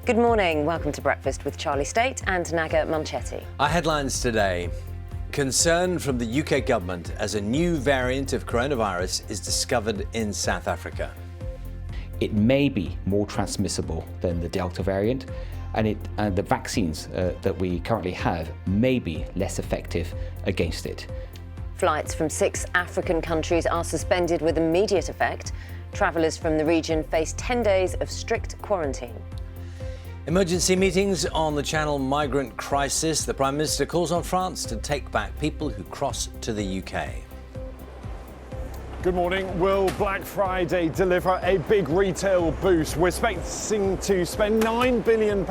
Good morning. Welcome to Breakfast with Charlie State and Naga Munchetti. Our headlines today. Concern from the UK government as a new variant of coronavirus is discovered in South Africa. It may be more transmissible than the Delta variant, and the vaccines that we currently have may be less effective against it. Flights from 6 African countries are suspended with immediate effect. Travellers from the region face 10 days of strict quarantine. Emergency meetings on the Channel migrant crisis. The Prime Minister calls on France to take back people who cross to the UK. Good morning. Will Black Friday deliver a big retail boost? We're expecting to spend £9 billion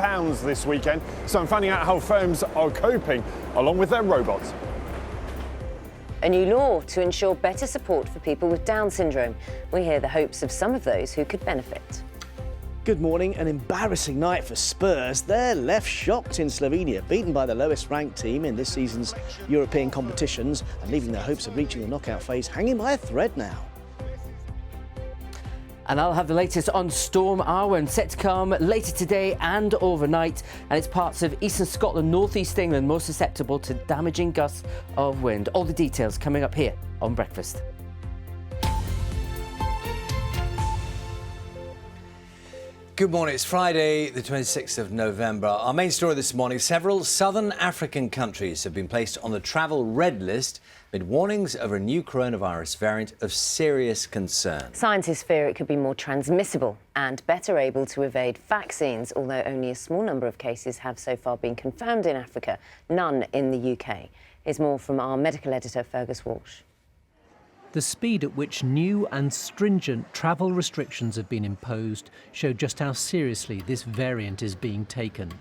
this weekend, so I'm finding out how firms are coping along with their robots. A new law to ensure better support for people with Down syndrome. We hear the hopes of some of those who could benefit. Good morning. An embarrassing night for Spurs. They're left shocked in Slovenia, beaten by the lowest ranked team in this season's European competitions and leaving their hopes of reaching the knockout phase hanging by a thread now. And I'll have the latest on Storm Arwen, set to come later today and overnight. And it's parts of eastern Scotland, northeast England, most susceptible to damaging gusts of wind. All the details coming up here on Breakfast. Good morning. It's Friday, the 26th of November. Our main story this morning, several southern African countries have been placed on the travel red list amid warnings of a new coronavirus variant of serious concern. Scientists fear it could be more transmissible and better able to evade vaccines, although only a small number of cases have so far been confirmed in Africa, none in the UK. Here's more from our medical editor, Fergus Walsh. The speed at which new and stringent travel restrictions have been imposed show just how seriously this variant is being taken.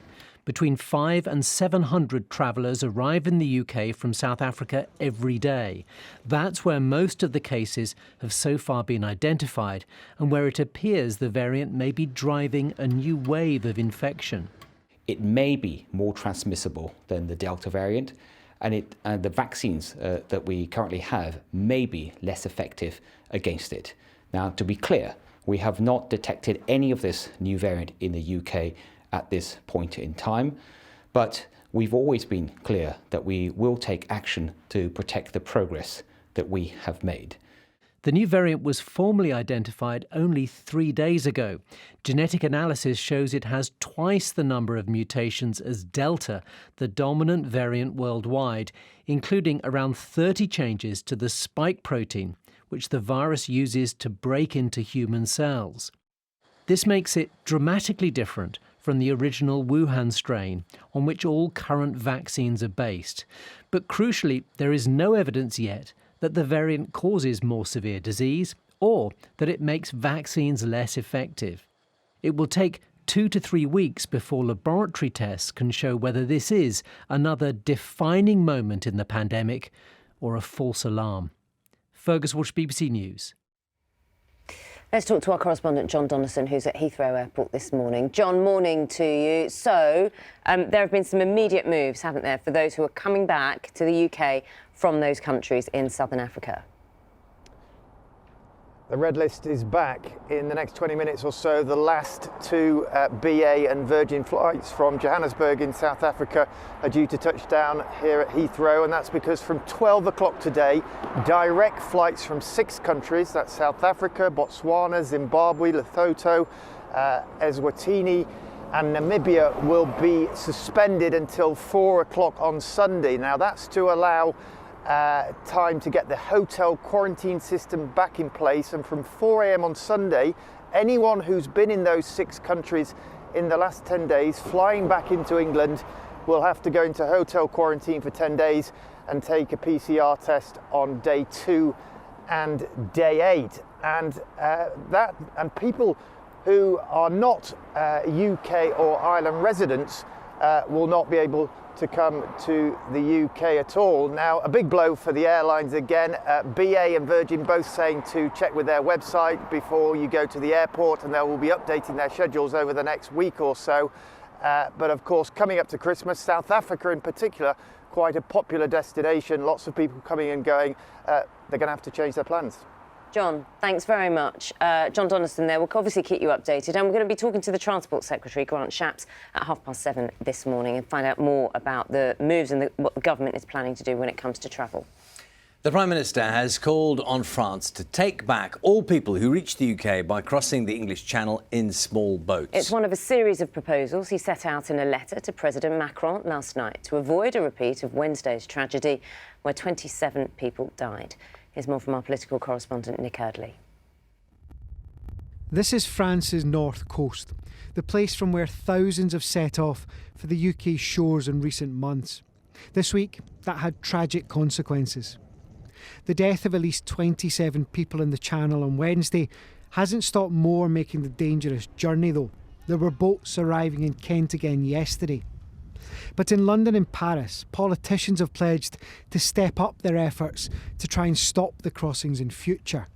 Between 500 and 700 travellers arrive in the UK from South Africa every day. That's where most of the cases have so far been identified and where it appears the variant may be driving a new wave of infection. It may be more transmissible than the Delta variant, and the vaccines that we currently have may be less effective against it. Now, to be clear, we have not detected any of this new variant in the UK at this point in time, but we've always been clear that we will take action to protect the progress that we have made. The new variant was formally identified only 3 days ago. Genetic analysis shows it has twice the number of mutations as Delta, the dominant variant worldwide, including around 30 changes to the spike protein, which the virus uses to break into human cells. This makes it dramatically different from the original Wuhan strain, on which all current vaccines are based. But crucially, there is no evidence yet that the variant causes more severe disease or that it makes vaccines less effective. It will take 2 to 3 weeks before laboratory tests can show whether this is another defining moment in the pandemic or a false alarm. Fergus Walsh, BBC News. Let's talk to our correspondent, John Donnison, who's at Heathrow Airport this morning. John, morning to you. So, there have been some immediate moves, haven't there, for those who are coming back to the UK from those countries in southern Africa? The red list is back in the next 20 minutes or so. The last 2 BA and Virgin flights from Johannesburg in South Africa are due to touch down here at Heathrow, and that's because from 12 o'clock today, direct flights from 6 countries, that's South Africa, Botswana, Zimbabwe, Lesotho, Eswatini and Namibia, will be suspended until 4 o'clock on Sunday. Now that's to allow time to get the hotel quarantine system back in place, and from 4 a.m. on Sunday, anyone who's been in those 6 countries in the last 10 days flying back into England will have to go into hotel quarantine for 10 days and take a PCR test on day 2 and day 8. And people who are not UK or Ireland residents will not be able to come to the UK at all. Now, a big blow for the airlines again. BA and Virgin both saying to check with their website before you go to the airport, and they will be updating their schedules over the next week or so. But of course, coming up to Christmas, South Africa in particular, quite a popular destination. Lots of people coming and going. They're going to have to change their plans. John, thanks very much. John Donaldson there. We'll obviously keep you updated. And we're going to be talking to the Transport Secretary, Grant Shapps, at 7:30 this morning and find out more about the moves and what the government is planning to do when it comes to travel. The Prime Minister has called on France to take back all people who reach the UK by crossing the English Channel in small boats. It's one of a series of proposals he set out in a letter to President Macron last night to avoid a repeat of Wednesday's tragedy where 27 people died. Here's more from our political correspondent, Nick Eardley. This is France's north coast, the place from where thousands have set off for the UK's shores in recent months. This week, that had tragic consequences. The death of at least 27 people in the Channel on Wednesday hasn't stopped more making the dangerous journey, though. There were boats arriving in Kent again yesterday. But in London and Paris, politicians have pledged to step up their efforts to try and stop the crossings in future.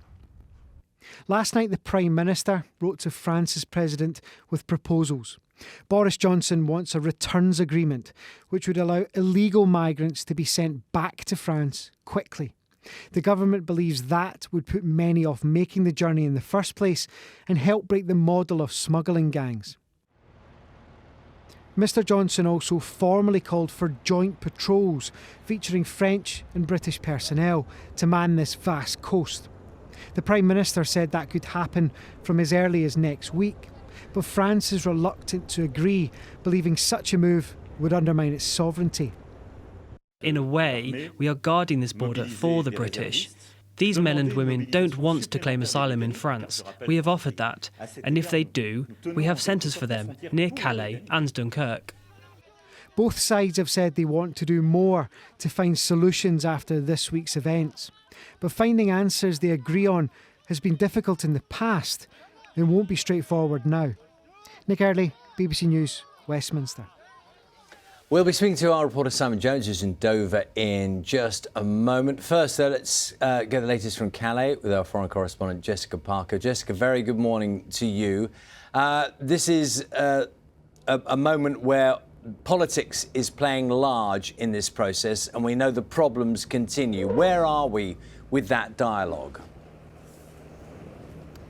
Last night, the Prime Minister wrote to France's President with proposals. Boris Johnson wants a returns agreement which would allow illegal migrants to be sent back to France quickly. The government believes that would put many off making the journey in the first place and help break the model of smuggling gangs. Mr Johnson also formally called for joint patrols featuring French and British personnel to man this vast coast. The Prime Minister said that could happen from as early as next week, but France is reluctant to agree, believing such a move would undermine its sovereignty. In a way, we are guarding this border for the British. These men and women don't want to claim asylum in France. We have offered that, and if they do, we have centres for them near Calais and Dunkirk. Both sides have said they want to do more to find solutions after this week's events. But finding answers they agree on has been difficult in the past and won't be straightforward now. Nick Eardley, BBC News, Westminster. We'll be speaking to our reporter Simon Jones, who's in Dover, in just a moment. First, though, let's get the latest from Calais with our foreign correspondent Jessica Parker. Jessica, very good morning to you. This is a moment where politics is playing large in this process, and we know the problems continue. Where are we with that dialogue?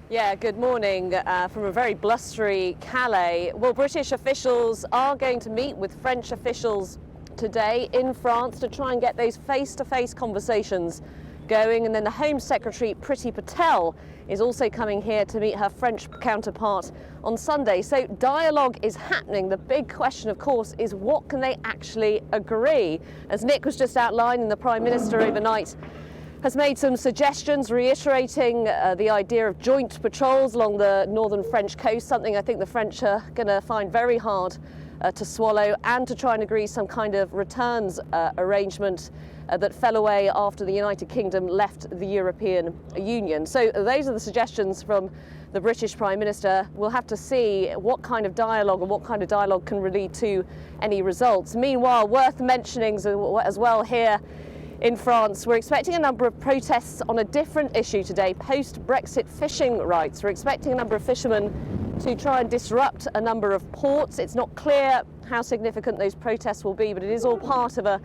Yeah, good morning from a very blustery Calais. Well, British officials are going to meet with French officials today in France to try and get those face-to-face conversations going. And then the Home Secretary, Priti Patel, is also coming here to meet her French counterpart on Sunday. So dialogue is happening. The big question, of course, is what can they actually agree? As Nick was just outlining, the Prime Minister overnight has made some suggestions reiterating the idea of joint patrols along the northern French coast, something I think the French are going to find very hard to swallow, and to try and agree some kind of returns arrangement that fell away after the United Kingdom left the European Union. So those are the suggestions from the British Prime Minister. We'll have to see what kind of dialogue can lead to any results. Meanwhile, worth mentioning as well here in France, we're expecting a number of protests on a different issue today, post-Brexit fishing rights. We're expecting a number of fishermen to try and disrupt a number of ports. It's not clear how significant those protests will be, but it is all part of a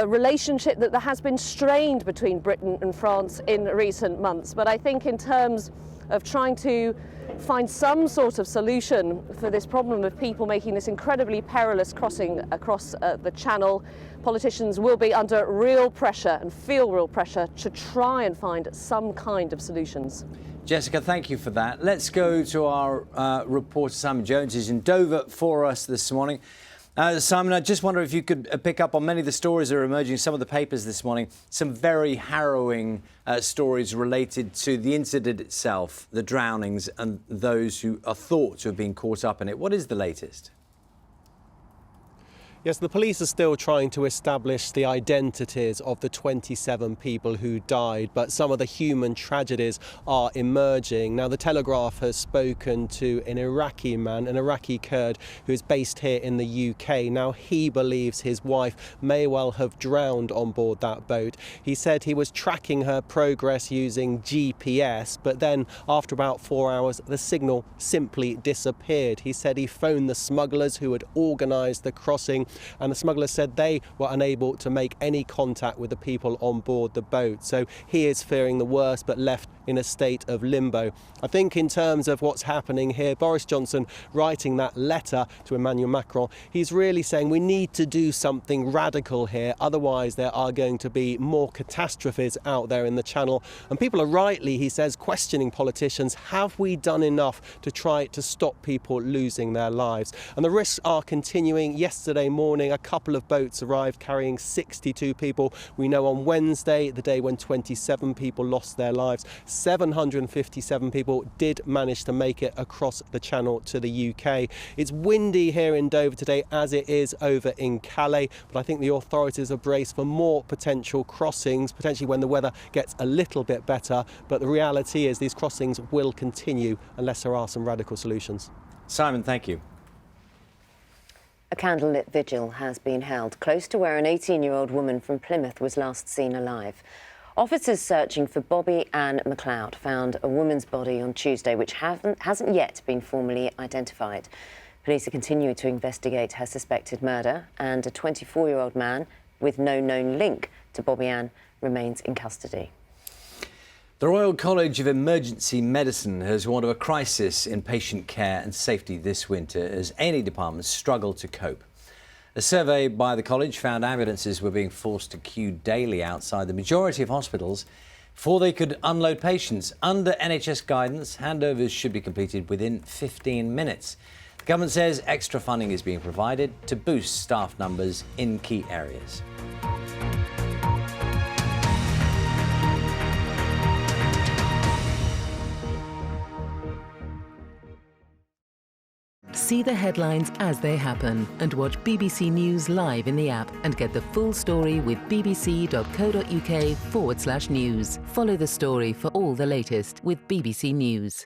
relationship that has been strained between Britain and France in recent months. But I think in terms of trying to find some sort of solution for this problem of people making this incredibly perilous crossing across the Channel, politicians will be under real pressure and feel real pressure to try and find some kind of solutions. Jessica, thank you for that. Let's go to our reporter Simon Jones, who's in Dover for us this morning. Simon, I just wonder if you could pick up on many of the stories that are emerging in some of the papers this morning, some very harrowing stories related to the incident itself, the drownings and those who are thought to have been caught up in it. What is the latest? Yes, the police are still trying to establish the identities of the 27 people who died, but some of the human tragedies are emerging. Now, the Telegraph has spoken to an Iraqi man, an Iraqi Kurd, who is based here in the UK. Now, he believes his wife may well have drowned on board that boat. He said he was tracking her progress using GPS, but then after about 4 hours, the signal simply disappeared. He said he phoned the smugglers who had organised the crossing, and the smugglers said they were unable to make any contact with the people on board the boat. So he is fearing the worst, but left in a state of limbo. I think in terms of what's happening here, Boris Johnson writing that letter to Emmanuel Macron, he's really saying we need to do something radical here, otherwise there are going to be more catastrophes out there in the Channel. And people are rightly, he says, questioning politicians, have we done enough to try to stop people losing their lives? And the risks are continuing. Yesterday morning, a couple of boats arrived carrying 62 people. We know on Wednesday, the day when 27 people lost their lives, 757 people did manage to make it across the Channel to the UK. It's windy here in Dover today, as it is over in Calais, but I think the authorities are braced for more potential crossings, potentially when the weather gets a little bit better. But the reality is these crossings will continue unless there are some radical solutions. Simon, thank you. A candlelit vigil has been held close to where an 18-year-old woman from Plymouth was last seen alive. Officers searching for Bobby Ann McLeod found a woman's body on Tuesday, which hasn't yet been formally identified. Police are continuing to investigate her suspected murder, and a 24-year-old man with no known link to Bobby Ann remains in custody. The Royal College of Emergency Medicine has warned of a crisis in patient care and safety this winter as A&E departments struggle to cope. A survey by the college found ambulances were being forced to queue daily outside the majority of hospitals before they could unload patients. Under NHS guidance, handovers should be completed within 15 minutes. The government says extra funding is being provided to boost staff numbers in key areas. See the headlines as they happen and watch BBC News live in the app and get the full story with bbc.co.uk/news. Follow the story for all the latest with BBC News.